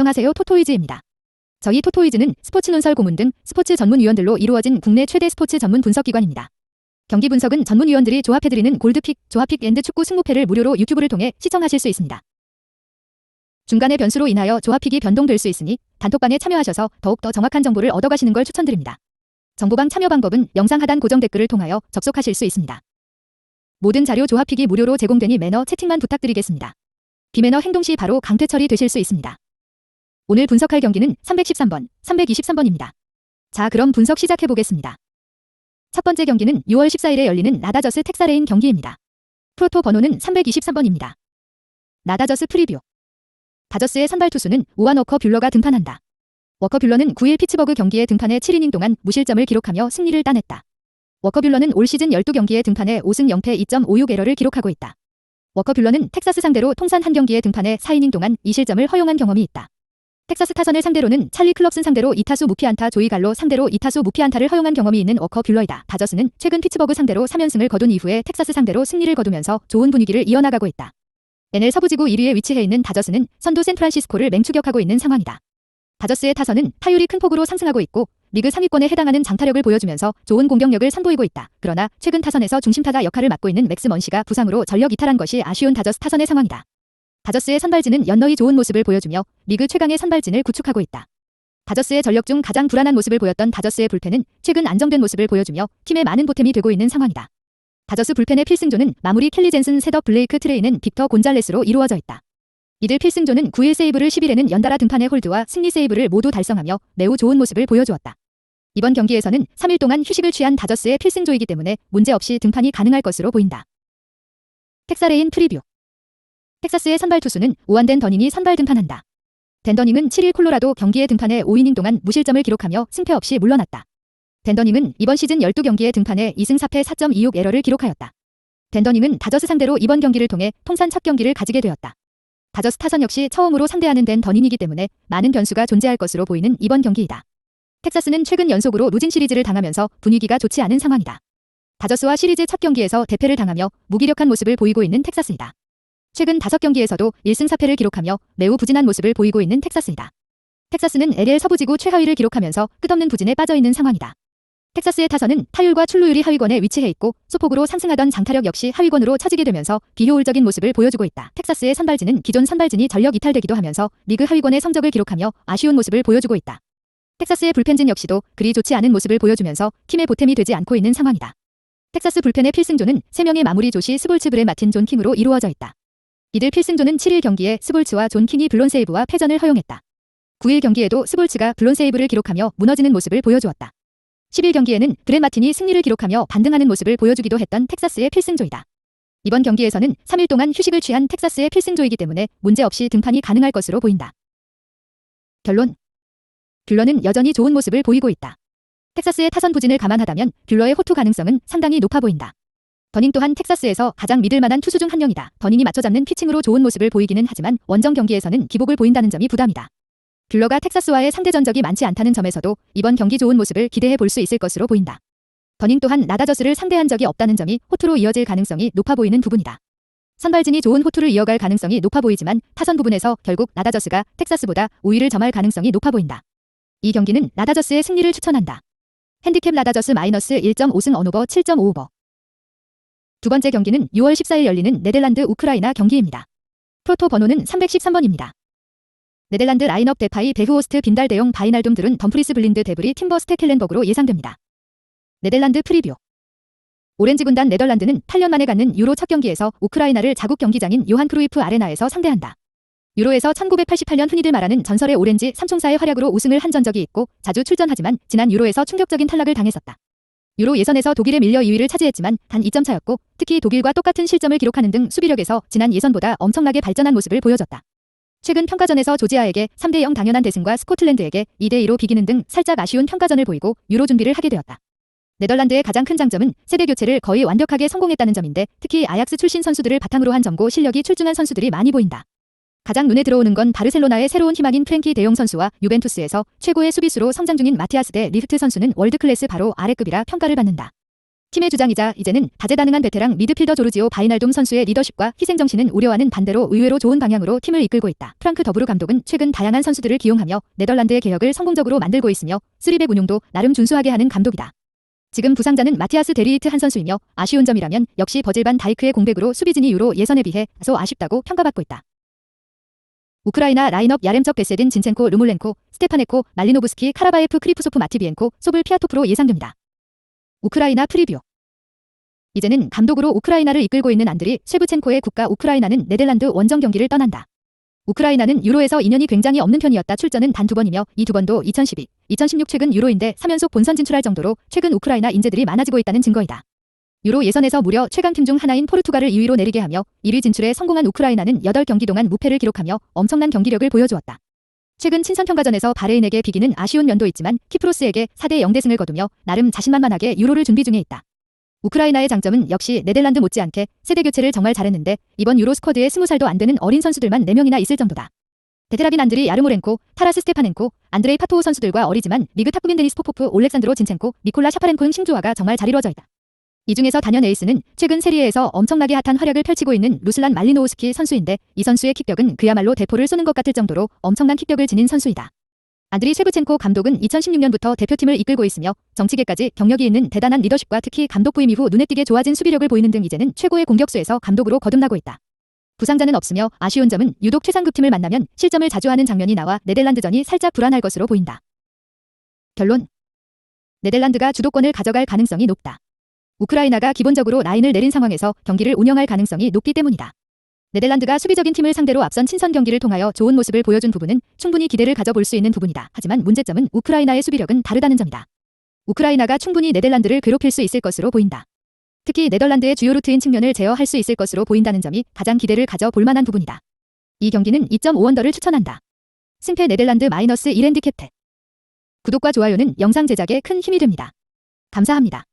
안녕하세요. 토토이즈입니다. 저희 토토이즈는 스포츠 논설 고문 등 스포츠 전문위원들로 이루어진 국내 최대 스포츠 전문 분석기관입니다. 경기 분석은 전문위원들이 조합해드리는 골드픽, 조합픽 앤드 축구 승부패를 무료로 유튜브를 통해 시청하실 수 있습니다. 중간의 변수로 인하여 조합픽이 변동될 수 있으니 단톡방에 참여하셔서 더욱더 정확한 정보를 얻어가시는 걸 추천드립니다. 정보방 참여 방법은 영상 하단 고정 댓글을 통하여 접속하실 수 있습니다. 모든 자료 조합픽이 무료로 제공되니 매너 채팅만 부탁드리겠습니다. 비매너 행동 시 바로 강퇴 처리되실 수 있습니다. 오늘 분석할 경기는 313번, 323번입니다. 자, 그럼 분석 시작해보겠습니다. 첫 번째 경기는 6월 14일에 열리는 나다저스 텍사레인 경기입니다. 프로토 번호는 323번입니다. 나다저스 프리뷰. 다저스의 선발 투수는 우한 워커 뷰러가 등판한다. 워커 뷰러는 9일 피츠버그 경기에 등판해 7이닝 동안 무실점을 기록하며 승리를 따냈다. 워커 뷰러는 올 시즌 12경기에 등판해 5승 0패 2.56 에러를 기록하고 있다. 워커 뷰러는 텍사스 상대로 통산 1경기에 등판해 4이닝 동안 2실점을 허용한 경험이 있다. 텍사스 타선을 상대로는 찰리 클럽슨 상대로 2타수 무피안타, 조이 갈로 상대로 2타수 무피안타를 허용한 경험이 있는 워커 뷰러이다. 다저스는 최근 피츠버그 상대로 3연승을 거둔 이후에 텍사스 상대로 승리를 거두면서 좋은 분위기를 이어나가고 있다. NL 서부지구 1위에 위치해 있는 다저스는 선두 샌프란시스코를 맹추격하고 있는 상황이다. 다저스의 타선은 타율이 큰 폭으로 상승하고 있고 리그 상위권에 해당하는 장타력을 보여주면서 좋은 공격력을 선보이고 있다. 그러나 최근 타선에서 중심타자 역할을 맡고 있는 맥스 먼시가 부상으로 전력 이탈한 것이 아쉬운 다저스 타선의 상황이다. 다저스의 선발진은 연너이 좋은 모습을 보여주며 리그 최강의 선발진을 구축하고 있다. 다저스의 전력 중 가장 불안한 모습을 보였던 다저스의 불펜은 최근 안정된 모습을 보여주며 팀의 많은 보탬이 되고 있는 상황이다. 다저스 불펜의 필승조는 마무리 켈리 젠슨, 셋업 블레이크 트레이는 빅터 곤잘레스로 이루어져 있다. 이들 필승조는 9일 세이브를 10일에는 연달아 등판해 홀드와 승리 세이브를 모두 달성하며 매우 좋은 모습을 보여주었다. 이번 경기에서는 3일 동안 휴식을 취한 다저스의 필승조이기 때문에 문제없이 등판이 가능할 것으로 보인다. 텍사레인 프리뷰. 텍사스의 선발 투수는 우한 댄 더닝이 선발 등판한다. 댄 더닝은 7일 콜로라도 경기에 등판해 5이닝 동안 무실점을 기록하며 승패 없이 물러났다. 댄 더닝은 이번 시즌 12경기에 등판해 2승 4패 4.26 에러를 기록하였다. 댄 더닝은 다저스 상대로 이번 경기를 통해 통산 첫 경기를 가지게 되었다. 다저스 타선 역시 처음으로 상대하는 댄 더닝이기 때문에 많은 변수가 존재할 것으로 보이는 이번 경기이다. 텍사스는 최근 연속으로 루진 시리즈를 당하면서 분위기가 좋지 않은 상황이다. 다저스와 시리즈 첫 경기에서 대패를 당하며 무기력한 모습을 보이고 있는 텍사스이다. 최근 5경기에서도 1승 4패를 기록하며 매우 부진한 모습을 보이고 있는 텍사스이다. 텍사스는 LL 서부지구 최하위를 기록하면서 끝없는 부진에 빠져있는 상황이다. 텍사스의 타선은 타율과 출루율이 하위권에 위치해 있고 소폭으로 상승하던 장타력 역시 하위권으로 처지게 되면서 비효율적인 모습을 보여주고 있다. 텍사스의 선발진은 기존 선발진이 전력 이탈되기도 하면서 리그 하위권의 성적을 기록하며 아쉬운 모습을 보여주고 있다. 텍사스의 불펜진 역시도 그리 좋지 않은 모습을 보여주면서 팀의 보탬이 되지 않고 있는 상황이다. 텍사스 불펜의 필승조는 3명의 마무리 조시 스볼츠 브레 마틴 존 킹으로 이루어져 있다. 이들 필승조는 7일 경기에 스볼츠와 존 킹이 블론 세이브와 패전을 허용했다. 9일 경기에도 스볼츠가 블론 세이브를 기록하며 무너지는 모습을 보여주었다. 10일 경기에는 브렛 마틴이 승리를 기록하며 반등하는 모습을 보여주기도 했던 텍사스의 필승조이다. 이번 경기에서는 3일 동안 휴식을 취한 텍사스의 필승조이기 때문에 문제없이 등판이 가능할 것으로 보인다. 결론. 뷰러는 여전히 좋은 모습을 보이고 있다. 텍사스의 타선 부진을 감안하다면 뷰러의 호투 가능성은 상당히 높아 보인다. 더닝 또한 텍사스에서 가장 믿을만한 투수 중 한 명이다. 더닝이 맞춰잡는 피칭으로 좋은 모습을 보이기는 하지만 원정 경기에서는 기복을 보인다는 점이 부담이다. 뷰러가 텍사스와의 상대 전적이 많지 않다는 점에서도 이번 경기 좋은 모습을 기대해 볼 수 있을 것으로 보인다. 더닝 또한 나다저스를 상대한 적이 없다는 점이 호투로 이어질 가능성이 높아 보이는 부분이다. 선발진이 좋은 호투를 이어갈 가능성이 높아 보이지만 타선 부분에서 결국 나다저스가 텍사스보다 우위를 점할 가능성이 높아 보인다. 이 경기는 나다저스의 승리를 추천한다. 핸디캡 나다저스 마이너스 1.5승 언오버 7.55버. 두 번째 경기는 6월 14일 열리는 네덜란드 우크라이나 경기입니다. 프로토 번호는 313번입니다. 네덜란드 라인업 데파이 베흐호스트 빈달 데용 바이날돔 드룬 덤프리스 블린드 데브리 팀버 스테켈렌버그로 예상됩니다. 네덜란드 프리뷰. 오렌지 군단 네덜란드는 8년 만에 갖는 유로 첫 경기에서 우크라이나를 자국 경기장인 요한 크루이프 아레나에서 상대한다. 유로에서 1988년 흔히들 말하는 전설의 오렌지 삼총사의 활약으로 우승을 한 전적이 있고 자주 출전하지만 지난 유로에서 충격적인 탈락을 당했었다. 유로 예선에서 독일에 밀려 2위를 차지했지만 단 2점 차였고 특히 독일과 똑같은 실점을 기록하는 등 수비력에서 지난 예선보다 엄청나게 발전한 모습을 보여줬다. 최근 평가전에서 조지아에게 3대0 당연한 대승과 스코틀랜드에게 2대2로 비기는 등 살짝 아쉬운 평가전을 보이고 유로 준비를 하게 되었다. 네덜란드의 가장 큰 장점은 세대 교체를 거의 완벽하게 성공했다는 점인데 특히 아약스 출신 선수들을 바탕으로 한 점고 실력이 출중한 선수들이 많이 보인다. 가장 눈에 들어오는 건 바르셀로나의 새로운 희망인 프랭키 데용 선수와 유벤투스에서 최고의 수비수로 성장 중인 마티아스 데 리흐트 선수는 월드클래스 바로 아래급이라 평가를 받는다. 팀의 주장이자 이제는 다재다능한 베테랑 미드필더 조르지오 바이날돔 선수의 리더십과 희생정신은 우려와는 반대로 의외로 좋은 방향으로 팀을 이끌고 있다. 프랑크 더부르 감독은 최근 다양한 선수들을 기용하며 네덜란드의 개혁을 성공적으로 만들고 있으며 3백 운용도 나름 준수하게 하는 감독이다. 지금 부상자는 마티아스 데리히트 한 선수이며 아쉬운 점이라면 역시 버질반 다이크의 공백으로 수비진이 유로 예선에 비해 다소 아쉽다고 평가받고 있다. 우크라이나 라인업 야렘적 베세딘 진첸코 루물렌코 스테파네코 말리노브스키 카라바예프 크리프소프 마티비엔코 소블 피아토프로 예상됩니다. 우크라이나 프리뷰. 이제는 감독으로 우크라이나를 이끌고 있는 안드리 셰브첸코의 국가 우크라이나는 네덜란드 원정 경기를 떠난다. 우크라이나는 유로에서 인연이 굉장히 없는 편이었다. 출전은 단 2번이며 이 2번도 2012, 2016 최근 유로인데 3연속 본선 진출할 정도로 최근 우크라이나 인재들이 많아지고 있다는 증거이다. 유로 예선에서 무려 최강팀 중 하나인 포르투갈을 2위로 내리게 하며 1위 진출에 성공한 우크라이나는 8경기 동안 무패를 기록하며 엄청난 경기력을 보여주었다. 최근 친선평가전에서 바레인에게 비기는 아쉬운 면도 있지만 키프로스에게 4대 0 대승을 거두며 나름 자신만만하게 유로를 준비 중에 있다. 우크라이나의 장점은 역시 네덜란드 못지않게 세대 교체를 정말 잘했는데 이번 유로 스쿼드에 20살도 안 되는 어린 선수들만 4명이나 있을 정도다. 베테랑인 안드리 야르모렌코, 타라스 스테파넨코, 안드레이 파토우 선수들과 어리지만 리그 탑급인 데니스 포포프, 올렉산드로 진첸코, 니콜라 샤파렌코 등 신조화가 정말 잘 이루어져 있다. 이 중에서 단연 에이스는 최근 세리에에서 엄청나게 핫한 활약을 펼치고 있는 루슬란 말리노우스키 선수인데 이 선수의 킥격은 그야말로 대포를 쏘는 것 같을 정도로 엄청난 킥격을 지닌 선수이다. 안드리 셰브첸코 감독은 2016년부터 대표팀을 이끌고 있으며 정치계까지 경력이 있는 대단한 리더십과 특히 감독 부임 이후 눈에 띄게 좋아진 수비력을 보이는 등 이제는 최고의 공격수에서 감독으로 거듭나고 있다. 부상자는 없으며 아쉬운 점은 유독 최상급팀을 만나면 실점을 자주 하는 장면이 나와 네덜란드전이 살짝 불안할 것으로 보인다. 결론. 네덜란드가 주도권을 가져갈 가능성이 높다. 우크라이나가 기본적으로 라인을 내린 상황에서 경기를 운영할 가능성이 높기 때문이다. 네덜란드가 수비적인 팀을 상대로 앞선 친선 경기를 통하여 좋은 모습을 보여준 부분은 충분히 기대를 가져볼 수 있는 부분이다. 하지만 문제점은 우크라이나의 수비력은 다르다는 점이다. 우크라이나가 충분히 네덜란드를 괴롭힐 수 있을 것으로 보인다. 특히 네덜란드의 주요 루트인 측면을 제어할 수 있을 것으로 보인다는 점이 가장 기대를 가져볼 만한 부분이다. 이 경기는 2.5언더를 추천한다. 승패 네덜란드 -1 핸디캡. 구독과 좋아요는 영상 제작에 큰 힘이 됩니다. 감사합니다.